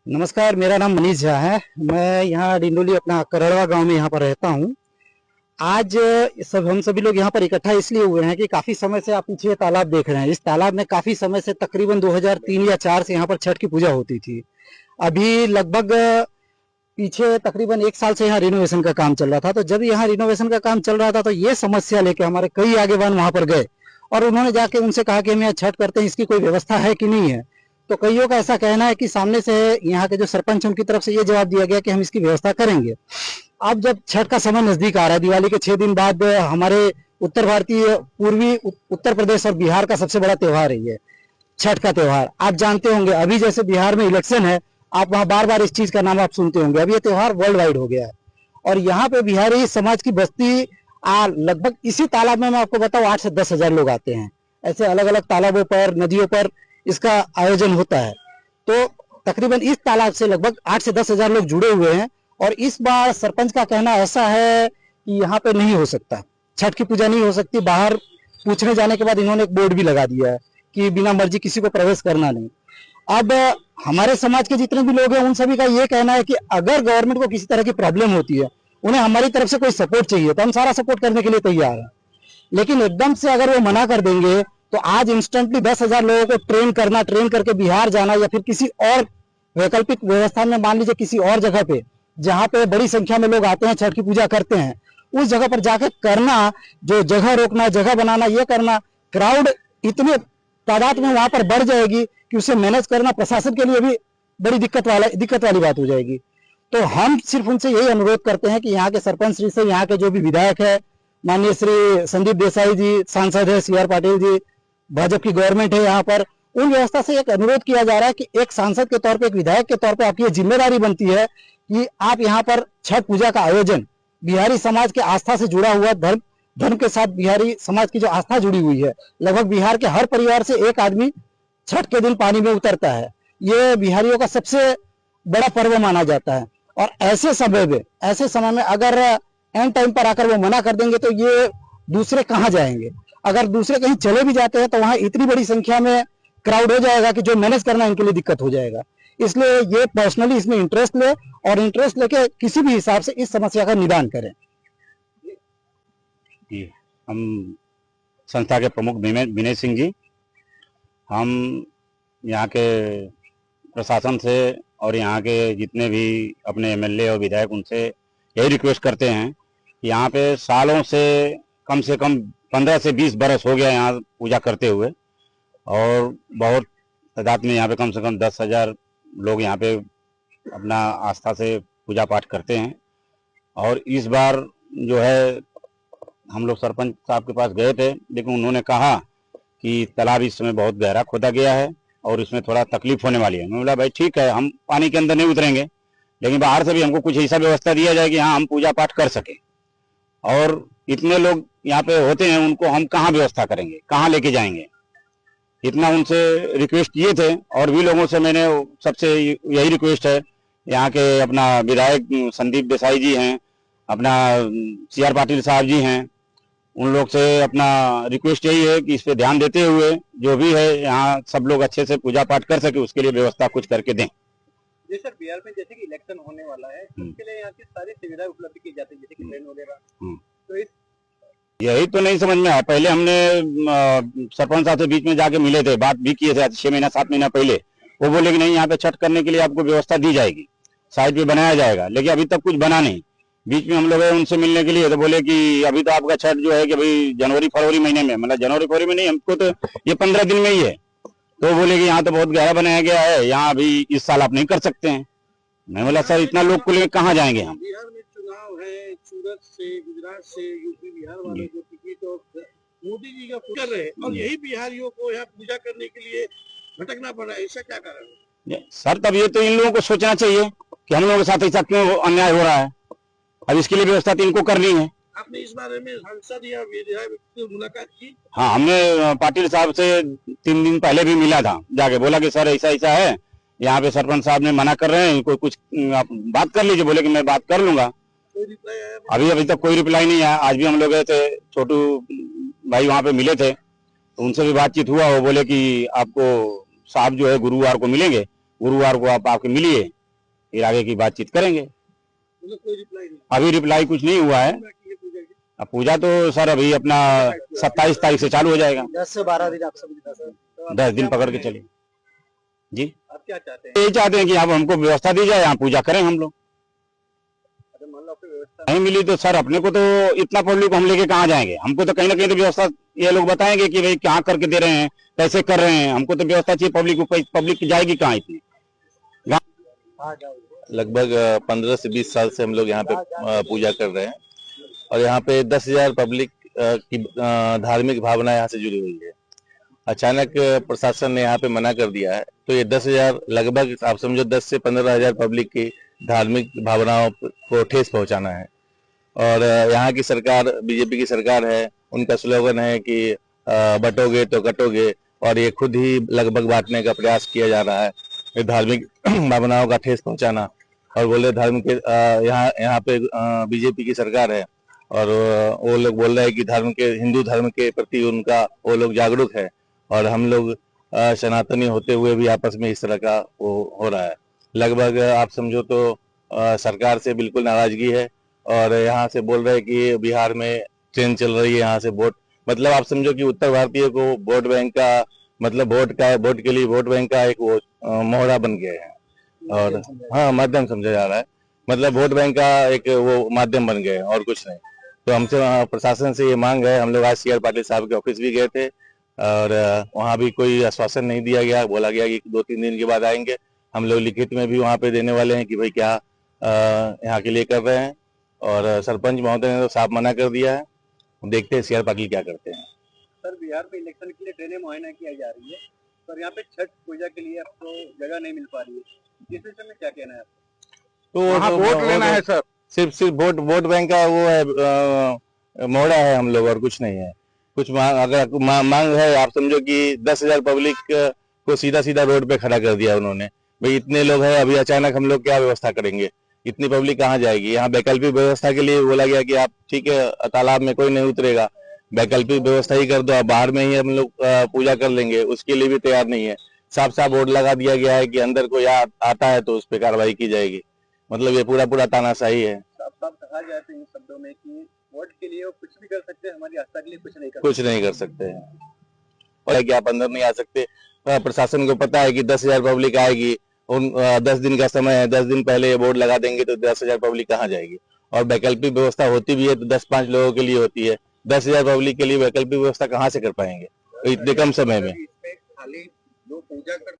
नमस्कार, मेरा नाम मनीष झा है। मैं यहाँ डिंडोली अपना करड़वा गांव में यहाँ पर रहता हूँ। आज हम सभी लोग यहाँ पर इकट्ठा इसलिए हुए हैं कि काफी समय से आप पीछे तालाब देख रहे हैं। इस तालाब में काफी समय से तकरीबन 2003 या 4 से यहाँ पर छठ की पूजा होती थी। अभी लगभग पीछे तकरीबन 1 साल से यहाँ रिनोवेशन का काम चल रहा था। तो जब यहाँ रिनोवेशन का काम चल रहा था तो ये समस्या लेके हमारे कई आगेवान वहां पर गए और उन्होंने जाके उनसे कहा कि हम यहाँ छठ करते हैं, इसकी कोई व्यवस्था है कि नहीं है। तो कईयों का ऐसा कहना है कि सामने से यहाँ के जो सरपंच उनकी तरफ से ये जवाब दिया गया कि हम इसकी व्यवस्था करेंगे। अब जब छठ का समय नजदीक आ रहा है, दिवाली के 6 दिन बाद हमारे उत्तर भारतीय पूर्वी उत्तर प्रदेश और बिहार का सबसे बड़ा त्योहार है ये छठ का त्योहार। आप जानते होंगे अभी जैसे बिहार में इलेक्शन है, आप वहां बार बार इस चीज का नाम आप सुनते होंगे। अब ये त्योहार वर्ल्ड वाइड हो गया है और यहाँ पे बिहारी समाज की बस्ती लगभग इसी तालाब में मैं आपको बताऊं 8 से 10 हजार लोग आते हैं। ऐसे अलग अलग तालाबों पर नदियों पर इसका आयोजन होता है। तो तकरीबन इस तालाब से लगभग 8 से 10 हजार लोग जुड़े हुए हैं और इस बार सरपंच का कहना ऐसा है कि यहाँ पे नहीं हो सकता, छठ की पूजा नहीं हो सकती। बाहर पूछने जाने के बाद इन्होंने एक बोर्ड भी लगा दिया है कि बिना मर्जी किसी को प्रवेश करना नहीं। अब हमारे समाज के जितने भी लोग हैं उन सभी का ये कहना है कि अगर गवर्नमेंट को किसी तरह की प्रॉब्लम होती है, उन्हें हमारी तरफ से कोई सपोर्ट चाहिए तो हम सारा सपोर्ट करने के लिए तैयार हैं। लेकिन एकदम से अगर वो मना कर देंगे तो आज इंस्टेंटली 10,000 लोगों को ट्रेन करके बिहार जाना या फिर किसी और वैकल्पिक व्यवस्था में, मान लीजिए किसी और जगह पे जहां पे बड़ी संख्या में लोग आते हैं छठ की पूजा करते हैं, उस जगह पर जाकर करना, जो जगह रोकना, जगह बनाना, ये करना, क्राउड इतने तादाद में वहां पर बढ़ जाएगी कि उसे मैनेज करना प्रशासन के लिए भी बड़ी दिक्कत वाली बात हो जाएगी। तो हम सिर्फ उनसे यही अनुरोध करते हैं कि यहाँ के सरपंच श्री से, यहाँ के जो भी विधायक है, माननीय श्री संदीप देसाई जी सांसद है, CR पाटिल जी, भाजपा की गवर्नमेंट है यहाँ पर, उन व्यवस्था से एक अनुरोध किया जा रहा है कि एक सांसद के तौर पे, एक विधायक के तौर पे आपकी जिम्मेदारी बनती है कि आप यहाँ पर छठ पूजा का आयोजन बिहारी समाज के आस्था से जुड़ा हुआ, धर्म के साथ बिहारी समाज की जो आस्था जुड़ी हुई है, लगभग बिहार के हर परिवार से एक आदमी छठ के दिन पानी में उतरता है। ये बिहारियों का सबसे बड़ा पर्व माना जाता है और ऐसे समय में अगर एंड टाइम पर आकर वो मना कर देंगे तो ये दूसरे कहाँ जाएंगे। अगर दूसरे कहीं चले भी जाते हैं तो वहां इतनी बड़ी संख्या में क्राउड हो जाएगा कि जो मैनेज करना इनके लिए दिक्कत हो जाएगा। इसलिए ये पर्सनली इसमें इंटरेस्ट ले और इंटरेस्ट लेके किसी भी हिसाब से इस समस्या का निदान करें। जी, हम संस्था के प्रमुख विनय सिंह जी, हम यहाँ के प्रशासन से और यहाँ के जितने भी अपने MLA और विधायक, उनसे यही रिक्वेस्ट करते हैं कि यहाँ पे सालों से कम 15 से 20 बरस हो गया यहाँ पूजा करते हुए और बहुत तादाद में यहाँ पे कम से कम 10,000 लोग यहाँ पे अपना आस्था से पूजा पाठ करते हैं। और इस बार जो है हम लोग सरपंच साहब के पास गए थे, लेकिन उन्होंने कहा कि तालाब इस समय बहुत गहरा खोदा गया है और इसमें थोड़ा तकलीफ होने वाली है। मैं बोला भाई ठीक है, हम पानी के अंदर नहीं उतरेंगे, लेकिन बाहर से भी हमको कुछ ऐसा व्यवस्था दिया जाए कि हाँ हम पूजा पाठ कर सके। और इतने लोग यहाँ पे होते हैं, उनको हम कहाँ व्यवस्था करेंगे, कहाँ लेके जाएंगे, इतना उनसे रिक्वेस्ट किए थे। और भी लोगों से मैंने सबसे यही रिक्वेस्ट है, यहाँ के अपना विधायक संदीप देसाई जी हैं, अपना CR पाटिल साहब जी हैं, उन लोग से अपना रिक्वेस्ट यही है कि इस पे ध्यान देते हुए जो भी है यहाँ सब लोग अच्छे से पूजा पाठ कर सके, उसके लिए व्यवस्था कुछ करके दें। जी सर, बिहार में जैसे कि इलेक्शन होने वाला है, उसके लिए यहाँ की सारी सुविधाएं उपलब्ध की जाती है, जैसे कि ट्रेन वगैरह, तो इस यही तो नहीं समझ में आया। पहले हमने सरपंच साहब से बीच में जाके मिले थे, बात भी किए थे 6 महीना 7 महीना पहले। वो बोले कि नहीं, यहाँ पे छठ करने के लिए आपको व्यवस्था दी जाएगी, साइड पे बनाया जाएगा, लेकिन अभी तक कुछ बना नहीं। बीच में हम लोग उनसे मिलने के लिए, तो बोले कि अभी तो आपका छठ जो है कि अभी जनवरी फरवरी महीने में, मतलब जनवरी फरवरी में नहीं, हमको तो ये 15 दिन में ही है। तो बोले कि यहाँ तो बहुत गहरा बनाया गया है, यहाँ अभी इस साल आप नहीं कर सकते हैं। मैं बोला सर इतना लोग को लेकर कहाँ जाएंगे हम। बिहार में चुनाव है, सूरत से, गुजरात से, यूपी बिहार वाले जो टिकट और मोदी जी का कर रहे हैं, और यही बिहारियों को यहाँ पूजा करने के लिए भटकना पड़ा है, ऐसा क्या कारण है सर? तब ये तो इन लोगों को सोचना चाहिए कि हम लोगों के साथ ऐसा क्यों अन्याय हो रहा है। अब इसके लिए व्यवस्था तो इनको करनी है। आपने इस बारे में सांसद या विधायक से मुलाकात की? हाँ, हमने पाटिल साहब से 3 दिन पहले भी मिला था, जाके बोला कि सर ऐसा ऐसा है, यहाँ पे सरपंच साहब ने मना कर रहे हैं, कोई कुछ आप बात कर लीजिए। बोले कि मैं बात कर लूंगा। अभी तक कोई रिप्लाई नहीं आया। आज भी हम लोग गए थे, छोटू भाई वहाँ पे मिले थे, तो उनसे भी बातचीत हुआ। वो बोले कि आपको साहब जो है गुरुवार को मिलेंगे, गुरुवार को आप आके मिलिए, फिर आगे की बातचीत करेंगे। मतलब कोई रिप्लाई नहीं अभी रिप्लाई कुछ नहीं हुआ है। बाकी ये पूजा की अब पूजा तो सर अभी अपना 27 तारीख से चालू हो जाएगा। 10 से 12 दिन आप समझ सर। तो आप 10 दिन क्या पकड़ के मांग रहे चलिए। हैं? जी, आप क्या चाहते हैं? यही चाहते हैं कि आप हमको व्यवस्था दी जाए, यहाँ पूजा करें हम लोग। अगर मान लो आपको व्यवस्था नहीं मिली तो सर अपने को तो इतना पब्लिक हम लेके कहाँ जाएंगे। हमको तो कहीं ना कहीं तो व्यवस्था ये लोग बताएंगे कि भाई कहाँ करके दे रहे हैं, कैसे कर रहे हैं। हमको तो व्यवस्था चाहिए। पब्लिक जाएगी कहाँ इतनी। लगभग 15 से 20 साल से हम लोग यहाँ पे पूजा कर रहे हैं और यहाँ पे 10,000 पब्लिक की धार्मिक भावना यहाँ से जुड़ी हुई है। अचानक प्रशासन ने यहाँ पे मना कर दिया है तो ये 10,000 लगभग आप समझो 10 से 15,000 पब्लिक की धार्मिक भावनाओं को ठेस पहुंचाना है। और यहाँ की सरकार बीजेपी की सरकार है, उनका स्लोगन है कि बटोगे तो कटोगे, और ये खुद ही लगभग बांटने का प्रयास किया जा रहा है। ये धार्मिक भावनाओं का ठेस पहुंचाना और बोले धर्म के यहाँ पे बीजेपी की सरकार है और वो लोग बोल रहे हैं कि हिंदू धर्म के प्रति उनका वो लोग जागरूक है और हम लोग सनातनी होते हुए भी आपस में इस तरह का वो हो रहा है। लगभग आप समझो तो सरकार से बिल्कुल नाराजगी है और यहाँ से बोल रहे हैं कि बिहार में ट्रेन चल रही है, यहाँ से वोट, मतलब आप समझो कि उत्तर भारतीय को वोट बैंक का मतलब वोट के लिए वोट बैंक का एक वो मोहरा बन गया है और हाँ माध्यम समझा जा रहा है। मतलब वोट बैंक का एक वो माध्यम बन गए और कुछ नहीं। तो हमसे प्रशासन से ये मांग है, हम लोग आज CR पाटिल साहब के ऑफिस भी गए थे और वहाँ भी कोई आश्वासन नहीं दिया गया। बोला गया कि 2-3 दिन के बाद आएंगे। हम लोग लिखित में भी वहाँ पे देने वाले हैं कि भाई क्या यहाँ के लिए कर रहे हैं और सरपंच महोदय ने तो साफ मना कर दिया है। देखते हैं CR पाटिल क्या करते हैं। सर बिहार में इलेक्शन के लिए ट्रेनें मुहैया की जा रही है पर यहाँ पे छठ पूजा के लिए आपको जगह नहीं मिल पा रही है, इस विषय में क्या कहना है आपको? तो वहाँ वोट लेना है सर, सिर्फ वोट बैंक का वो है मोहरा है हम लोग और कुछ नहीं है। कुछ अगर मांग है आप समझो कि 10,000 पब्लिक को सीधा सीधा रोड पे खड़ा कर दिया उन्होंने। भाई इतने लोग हैं, अभी अचानक हम लोग क्या व्यवस्था करेंगे, इतनी पब्लिक कहाँ जाएगी। यहाँ वैकल्पिक व्यवस्था के लिए बोला गया कि आप ठीक है तालाब में कोई नहीं उतरेगा, वैकल्पिक व्यवस्था ही कर दो, आप बाहर में ही हम लोग पूजा कर लेंगे। उसके लिए भी तैयार नहीं है। साफ साफ बोर्ड लगा दिया गया है कि अंदर कोई आता है तो उस पर कार्रवाई की जाएगी। मतलब ये पूरा तानाशाही है। साफ साफ कहा जाए तो इन शब्दों में कि वोट के लिए वो कुछ भी कर सकते हैं, हमारी आस्था के लिए कुछ नहीं कर सकते हैं और कि आप अंदर नहीं आ सकते। प्रशासन को पता है कि 10,000 पब्लिक आएगी, उन 10 दिन का समय है, 10 दिन पहले ये बोर्ड लगा देंगे तो 10,000 पब्लिक कहाँ जाएगी। और वैकल्पिक व्यवस्था होती भी है तो 10-5 लोगों के लिए होती है, 10,000 पब्लिक के लिए वैकल्पिक व्यवस्था कहाँ से कर पाएंगे इतने कम समय में। खाली जो पूजा कर